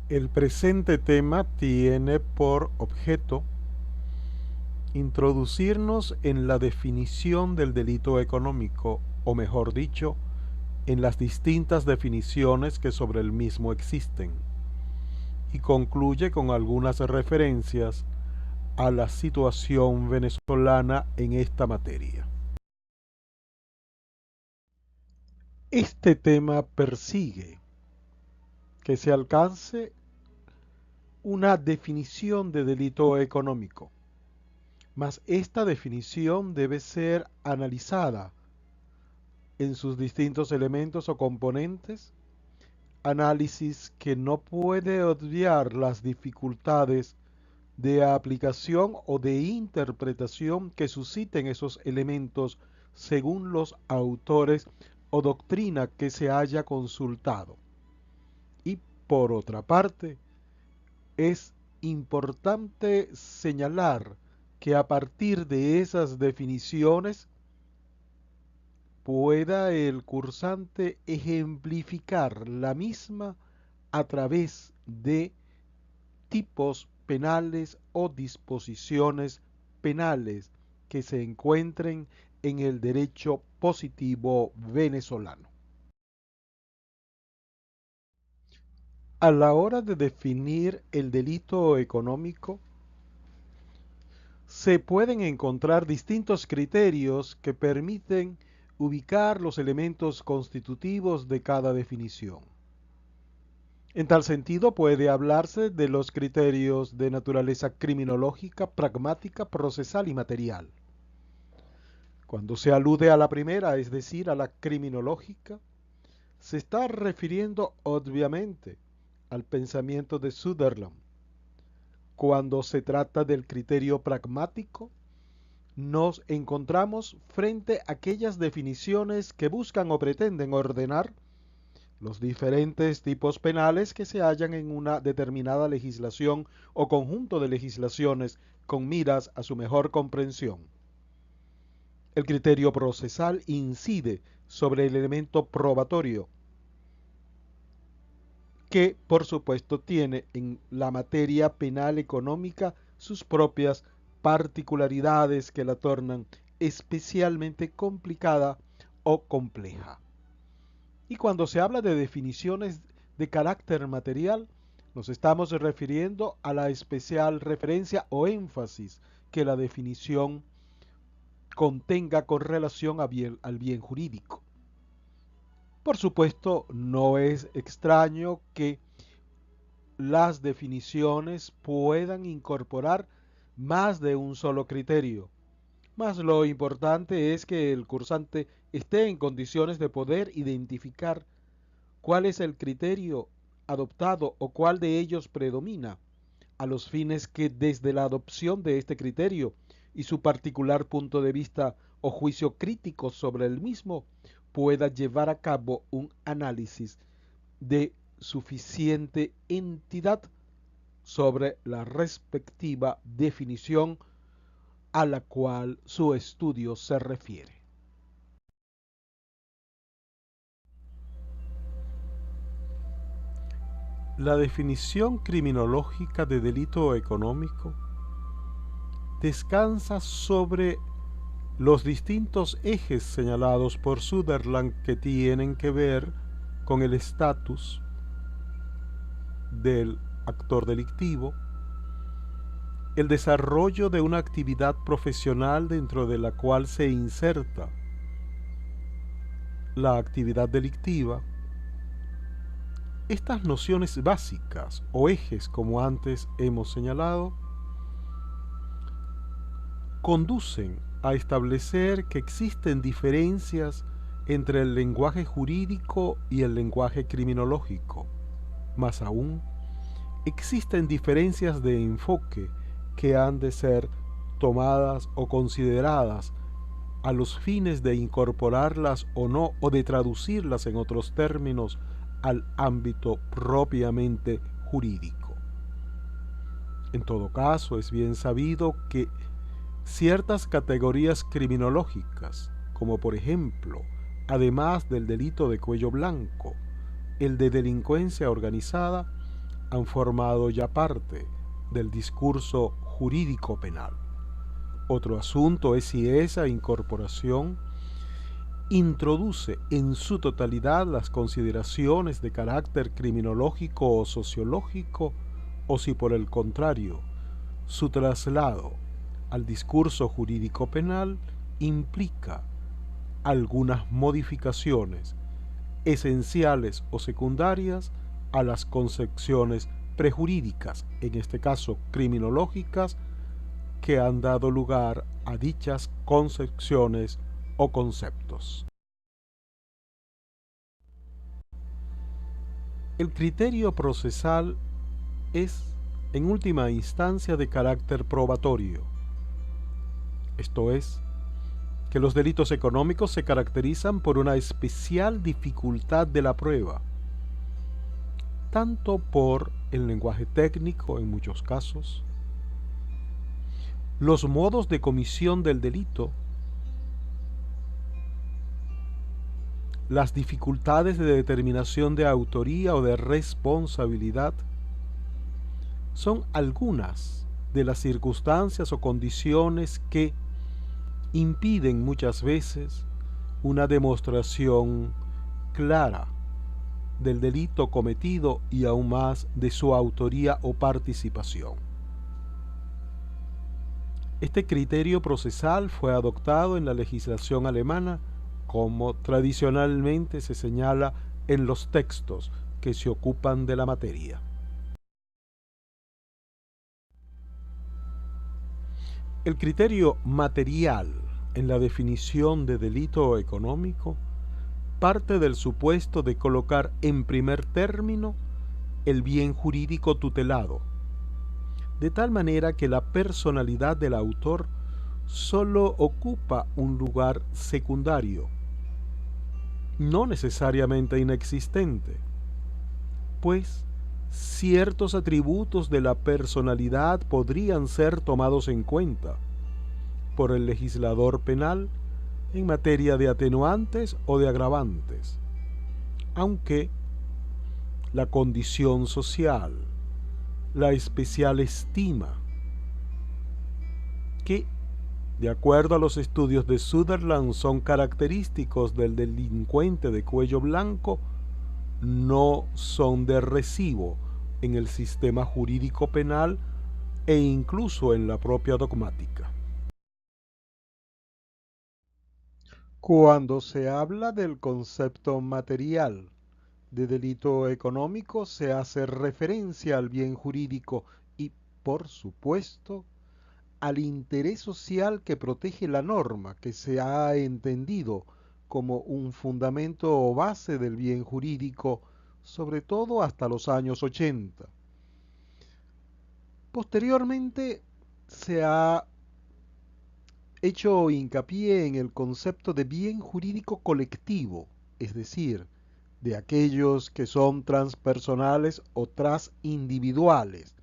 El presente tema tiene por objeto introducirnos en la definición del delito económico, o mejor dicho, en las distintas definiciones que sobre el mismo existen, y concluye con algunas referencias a la situación venezolana en esta materia. Este tema persigue que se alcance una definición de delito económico, mas esta definición debe ser analizada en sus distintos elementos o componentes, análisis que no puede obviar las dificultades de aplicación o de interpretación que susciten esos elementos según los autores o doctrina que se haya consultado. Y por otra parte, es importante señalar que a partir de esas definiciones pueda el cursante ejemplificar la misma a través de tipos penales o disposiciones penales que se encuentren en el derecho positivo venezolano. A la hora de definir el delito económico, se pueden encontrar distintos criterios que permiten ubicar los elementos constitutivos de cada definición. En tal sentido, puede hablarse de los criterios de naturaleza criminológica, pragmática, procesal y material. Cuando se alude a la primera, es decir, a la criminológica, se está refiriendo obviamente al pensamiento de Sutherland. Cuando se trata del criterio pragmático, nos encontramos frente a aquellas definiciones que buscan o pretenden ordenar los diferentes tipos penales que se hallan en una determinada legislación o conjunto de legislaciones con miras a su mejor comprensión. El criterio procesal incide sobre el elemento probatorio, que por supuesto tiene en la materia penal económica sus propias particularidades que la tornan especialmente complicada o compleja. Y cuando se habla de definiciones de carácter material, nos estamos refiriendo a la especial referencia o énfasis que la definición contenga con relación al bien jurídico. Por supuesto, no es extraño que las definiciones puedan incorporar más de un solo criterio, mas lo importante es que el cursante esté en condiciones de poder identificar cuál es el criterio adoptado o cuál de ellos predomina, a los fines que desde la adopción de este criterio y su particular punto de vista o juicio crítico sobre el mismo pueda llevar a cabo un análisis de suficiente entidad sobre la respectiva definición a la cual su estudio se refiere. La definición criminológica de delito económico descansa sobre los distintos ejes señalados por Sutherland que tienen que ver con el estatus del actor delictivo, el desarrollo de una actividad profesional dentro de la cual se inserta la actividad delictiva. Estas nociones básicas o ejes, como antes hemos señalado, conducen a establecer que existen diferencias entre el lenguaje jurídico y el lenguaje criminológico. Más aún, existen diferencias de enfoque que han de ser tomadas o consideradas a los fines de incorporarlas o no, o de traducirlas en otros términos al ámbito propiamente jurídico. En todo caso, es bien sabido que ciertas categorías criminológicas, como por ejemplo, además del delito de cuello blanco, el de delincuencia organizada, han formado ya parte del discurso jurídico penal. Otro asunto es si esa incorporación introduce en su totalidad las consideraciones de carácter criminológico o sociológico, o si por el contrario, su traslado al discurso jurídico penal implica algunas modificaciones esenciales o secundarias a las concepciones prejurídicas, en este caso criminológicas, que han dado lugar a dichas concepciones o conceptos. El criterio procesal es, en última instancia, de carácter probatorio. Esto es, que los delitos económicos se caracterizan por una especial dificultad de la prueba, tanto por el lenguaje técnico en muchos casos, los modos de comisión del delito, las dificultades de determinación de autoría o de responsabilidad, son algunas de las circunstancias o condiciones que impiden muchas veces una demostración clara del delito cometido y aún más de su autoría o participación. Este criterio procesal fue adoptado en la legislación alemana, como tradicionalmente se señala en los textos que se ocupan de la materia. El criterio material en la definición de delito económico parte del supuesto de colocar en primer término el bien jurídico tutelado, de tal manera que la personalidad del autor solo ocupa un lugar secundario, no necesariamente inexistente, pues ciertos atributos de la personalidad podrían ser tomados en cuenta por el legislador penal en materia de atenuantes o de agravantes, aunque la condición social, la especial estima, que, de acuerdo a los estudios de Sutherland, son característicos del delincuente de cuello blanco, no son de recibo en el sistema jurídico penal e incluso en la propia dogmática. Cuando se habla del concepto material de delito económico, se hace referencia al bien jurídico y, por supuesto, al interés social que protege la norma, que se ha entendido como un fundamento o base del bien jurídico, sobre todo hasta los años 80. Posteriormente se ha hecho hincapié en el concepto de bien jurídico colectivo, es decir, de aquellos que son transpersonales o transindividuales,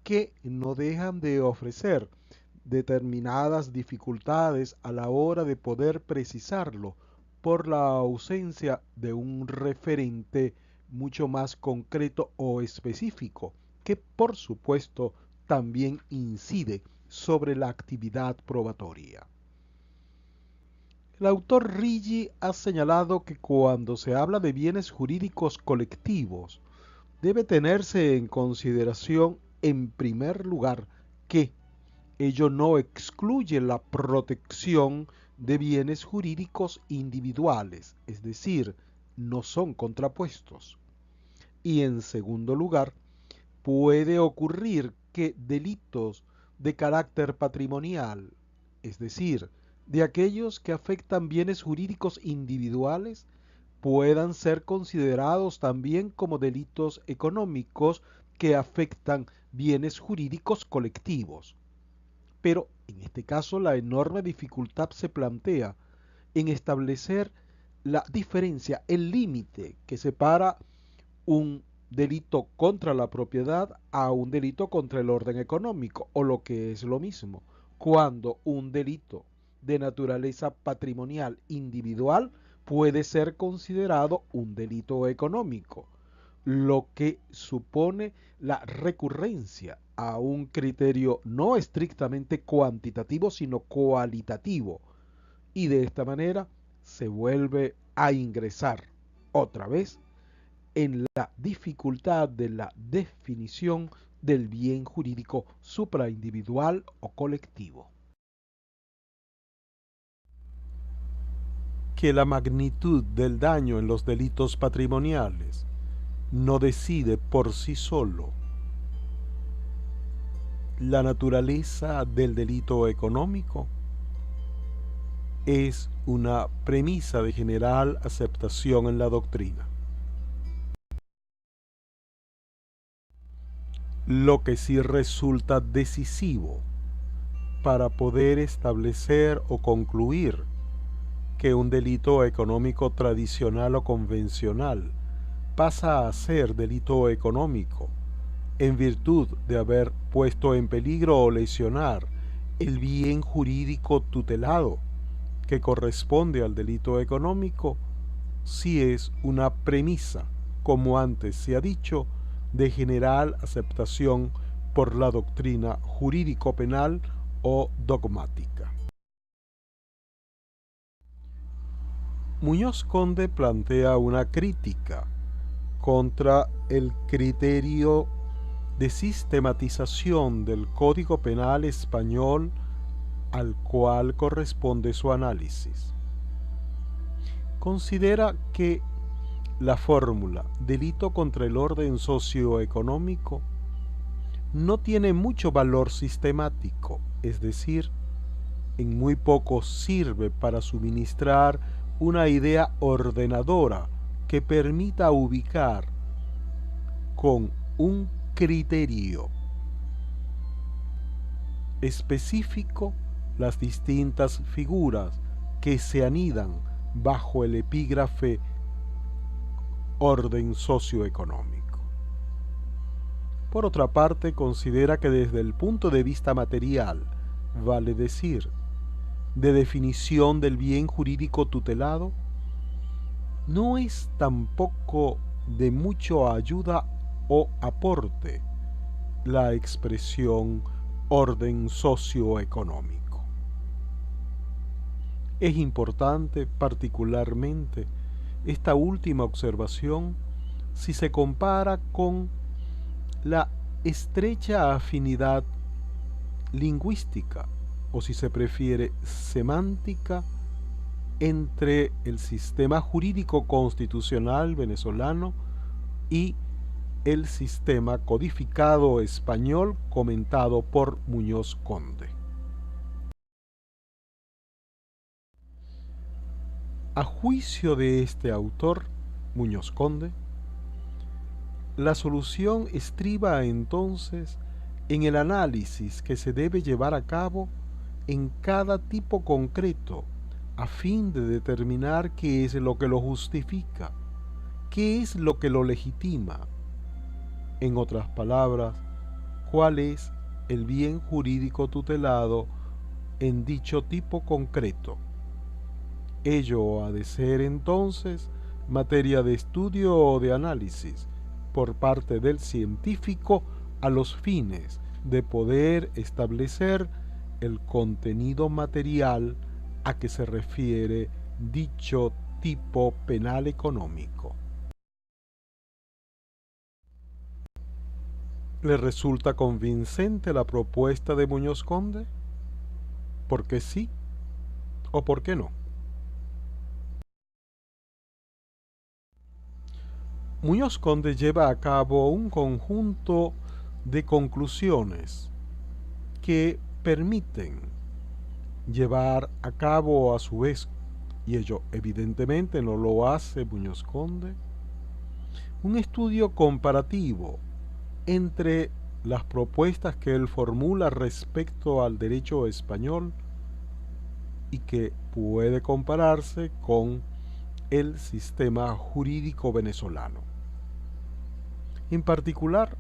que no dejan de ofrecer determinadas dificultades a la hora de poder precisarlo por la ausencia de un referente mucho más concreto o específico, que por supuesto también incide sobre la actividad probatoria. El autor Ricci ha señalado que cuando se habla de bienes jurídicos colectivos, debe tenerse en consideración, en primer lugar, que ello no excluye la protección de bienes jurídicos individuales, es decir, no son contrapuestos. Y en segundo lugar, puede ocurrir que delitos de carácter patrimonial, es decir, de aquellos que afectan bienes jurídicos individuales, puedan ser considerados también como delitos económicos que afectan bienes jurídicos colectivos. Pero en este caso la enorme dificultad se plantea en establecer la diferencia, el límite que separa un delito contra la propiedad a un delito contra el orden económico, o lo que es lo mismo, cuando un delito de naturaleza patrimonial individual puede ser considerado un delito económico, lo que supone la recurrencia a un criterio no estrictamente cuantitativo, sino cualitativo, y de esta manera se vuelve a ingresar otra vez en la dificultad de la definición del bien jurídico supraindividual o colectivo. Que la magnitud del daño en los delitos patrimoniales no decide por sí solo la naturaleza del delito económico es una premisa de general aceptación en la doctrina. Lo que sí resulta decisivo para poder establecer o concluir que un delito económico tradicional o convencional pasa a ser delito económico en virtud de haber puesto en peligro o lesionar el bien jurídico tutelado que corresponde al delito económico, si es una premisa, como antes se ha dicho, de general aceptación por la doctrina jurídico-penal o dogmática. Muñoz Conde plantea una crítica contra el criterio de sistematización del Código Penal español al cual corresponde su análisis. Considera que la fórmula delito contra el orden socioeconómico no tiene mucho valor sistemático, es decir, en muy poco sirve para suministrar una idea ordenadora que permita ubicar con un criterio específico las distintas figuras que se anidan bajo el epígrafe orden socioeconómico. Por otra parte, considera que desde el punto de vista material, vale decir, de definición del bien jurídico tutelado, no es tampoco de mucho ayuda o aporte la expresión orden socioeconómico. Es importante particularmente esta última observación si se compara con la estrecha afinidad lingüística, o si se prefiere semántica, entre el sistema jurídico constitucional venezolano y el sistema codificado español comentado por Muñoz Conde. A juicio de este autor, Muñoz Conde, la solución estriba entonces en el análisis que se debe llevar a cabo en cada tipo concreto a fin de determinar qué es lo que lo justifica, qué es lo que lo legitima. En otras palabras, cuál es el bien jurídico tutelado en dicho tipo concreto. Ello ha de ser entonces materia de estudio o de análisis por parte del científico a los fines de poder establecer el contenido material a que se refiere dicho tipo penal económico. ¿Le resulta convincente la propuesta de Muñoz Conde? ¿Por qué sí o por qué no? Muñoz Conde lleva a cabo un conjunto de conclusiones que permiten llevar a cabo a su vez, y ello evidentemente no lo hace Muñoz Conde, un estudio comparativo entre las propuestas que él formula respecto al derecho español y que puede compararse con el sistema jurídico venezolano. En particular,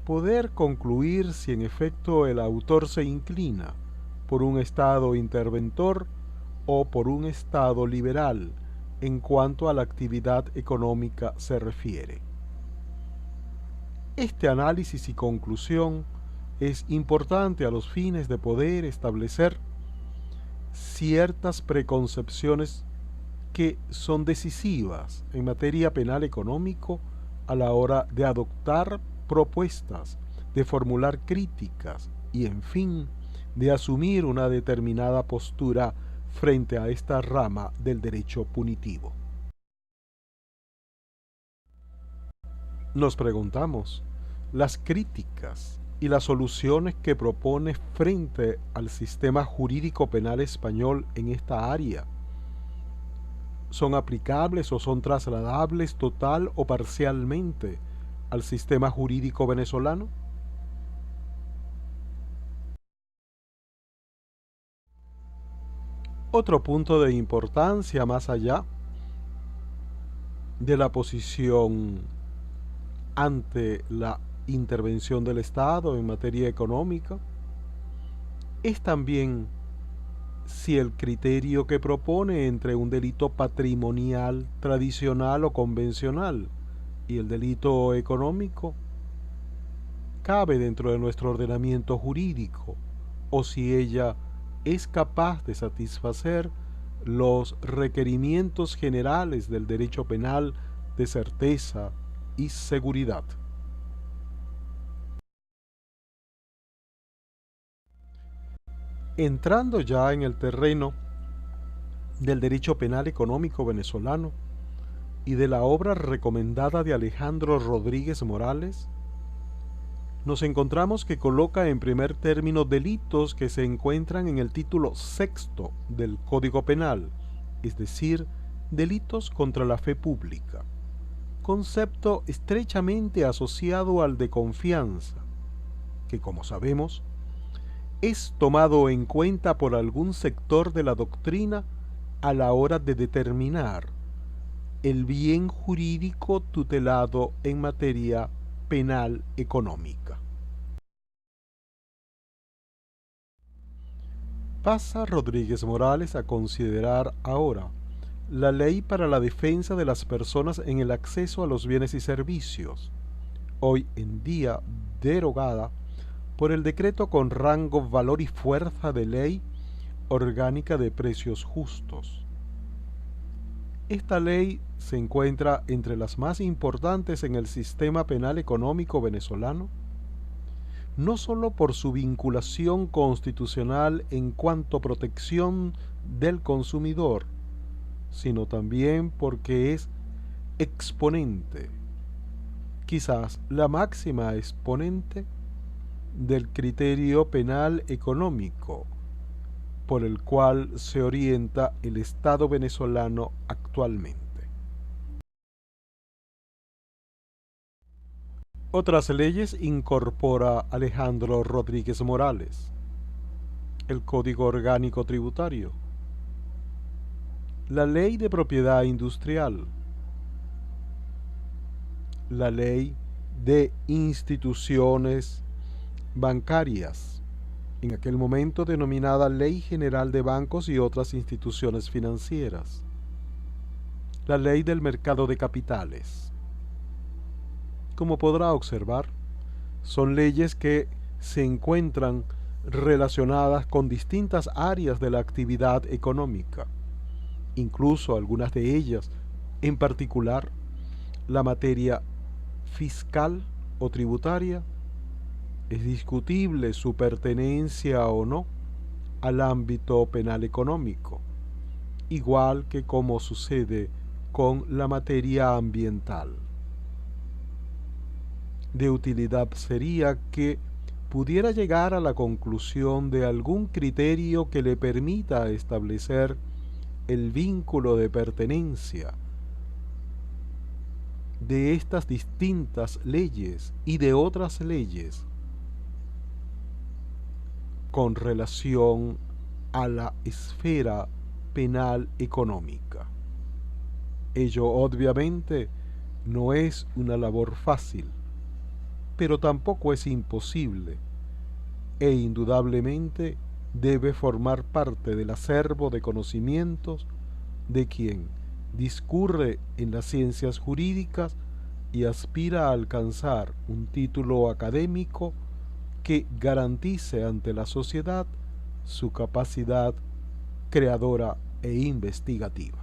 poder concluir si en efecto el autor se inclina por un Estado interventor o por un Estado liberal en cuanto a la actividad económica se refiere. Este análisis y conclusión es importante a los fines de poder establecer ciertas preconcepciones que son decisivas en materia penal económico a la hora de adoptar propuestas, de formular críticas y, en fin, de asumir una determinada postura frente a esta rama del derecho punitivo. Nos preguntamos, ¿las críticas y las soluciones que propone frente al sistema jurídico penal español en esta área son aplicables o son trasladables total o parcialmente al sistema jurídico venezolano? Otro punto de importancia más allá de la posición ante la intervención del Estado en materia económica es también si el criterio que propone entre un delito patrimonial tradicional o convencional y el delito económico cabe dentro de nuestro ordenamiento jurídico, o si ella es capaz de satisfacer los requerimientos generales del derecho penal de certeza y seguridad. Entrando ya en el terreno del derecho penal económico venezolano y de la obra recomendada de Alejandro Rodríguez Morales, nos encontramos que coloca en primer término delitos que se encuentran en el título sexto del Código Penal, es decir, delitos contra la fe pública, concepto estrechamente asociado al de confianza, que como sabemos, es tomado en cuenta por algún sector de la doctrina a la hora de determinar el bien jurídico tutelado en materia penal económica. Pasa Rodríguez Morales a considerar ahora la Ley para la Defensa de las Personas en el Acceso a los Bienes y Servicios, hoy en día derogada por el decreto con rango, valor y fuerza de ley orgánica de precios justos. Esta ley se encuentra entre las más importantes en el sistema penal económico venezolano, no sólo por su vinculación constitucional en cuanto a protección del consumidor, sino también porque es exponente, quizás la máxima exponente del criterio penal económico por el cual se orienta el Estado venezolano actualmente. Otras leyes incorpora Alejandro Rodríguez Morales: el Código Orgánico Tributario, la Ley de Propiedad Industrial, la Ley de Instituciones Bancarias, en aquel momento denominada Ley General de Bancos y otras instituciones financieras, la Ley del Mercado de Capitales. Como podrá observar, son leyes que se encuentran relacionadas con distintas áreas de la actividad económica, incluso algunas de ellas, en particular la materia fiscal o tributaria. Es discutible su pertenencia o no al ámbito penal económico, igual que como sucede con la materia ambiental. De utilidad sería que pudiera llegar a la conclusión de algún criterio que le permita establecer el vínculo de pertenencia de estas distintas leyes y de otras leyes con relación a la esfera penal económica. Ello obviamente no es una labor fácil, pero tampoco es imposible, e indudablemente debe formar parte del acervo de conocimientos de quien discurre en las ciencias jurídicas y aspira a alcanzar un título académico que garantice ante la sociedad su capacidad creadora e investigativa.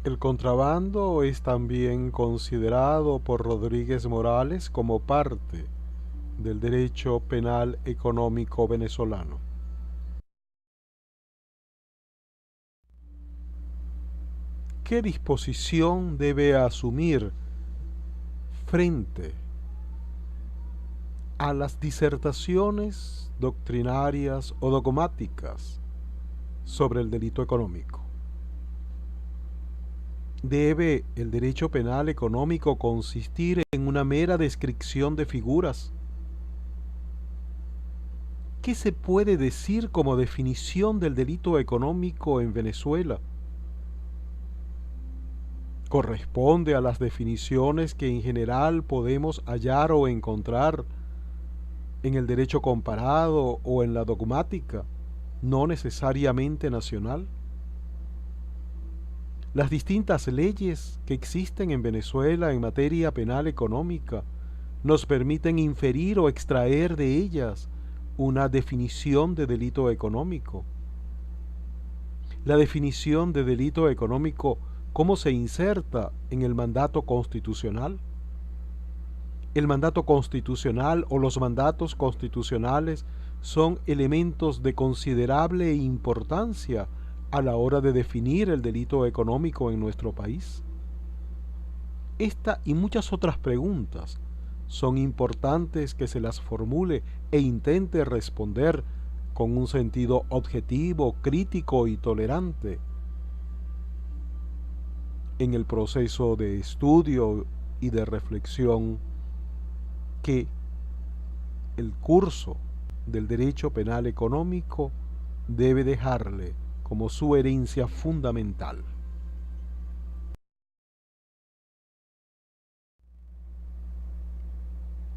El contrabando es también considerado por Rodríguez Morales como parte del derecho penal económico venezolano. ¿Qué disposición debe asumir frente a las disertaciones doctrinarias o dogmáticas sobre el delito económico? ¿Debe el derecho penal económico consistir en una mera descripción de figuras? ¿Qué se puede decir como definición del delito económico en Venezuela? ¿Corresponde a las definiciones que en general podemos hallar o encontrar en el derecho comparado o en la dogmática, no necesariamente nacional? Las distintas leyes que existen en Venezuela en materia penal económica nos permiten inferir o extraer de ellas una definición de delito económico. La definición de delito económico, ¿cómo se inserta en el mandato constitucional? El mandato constitucional o los mandatos constitucionales son elementos de considerable importancia a la hora de definir el delito económico en nuestro país. Esta y muchas otras preguntas son importantes que se las formule e intente responder con un sentido objetivo, crítico y tolerante en el proceso de estudio y de reflexión que el curso del derecho penal económico debe dejarle como su herencia fundamental.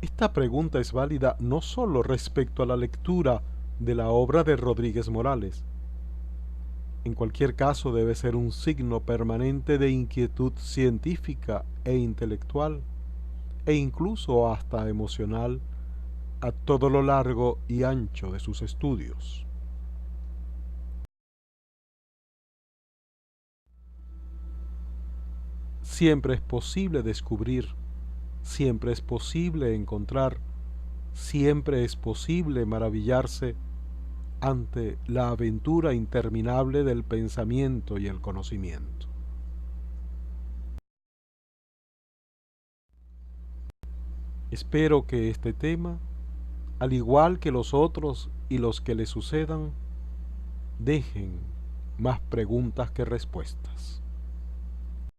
Esta pregunta es válida no solo respecto a la lectura de la obra de Rodríguez Morales. En cualquier caso debe ser un signo permanente de inquietud científica e intelectual, e incluso hasta emocional, a todo lo largo y ancho de sus estudios. Siempre es posible descubrir, siempre es posible encontrar, siempre es posible maravillarse ante la aventura interminable del pensamiento y el conocimiento. Espero que este tema, al igual que los otros y los que le sucedan, dejen más preguntas que respuestas.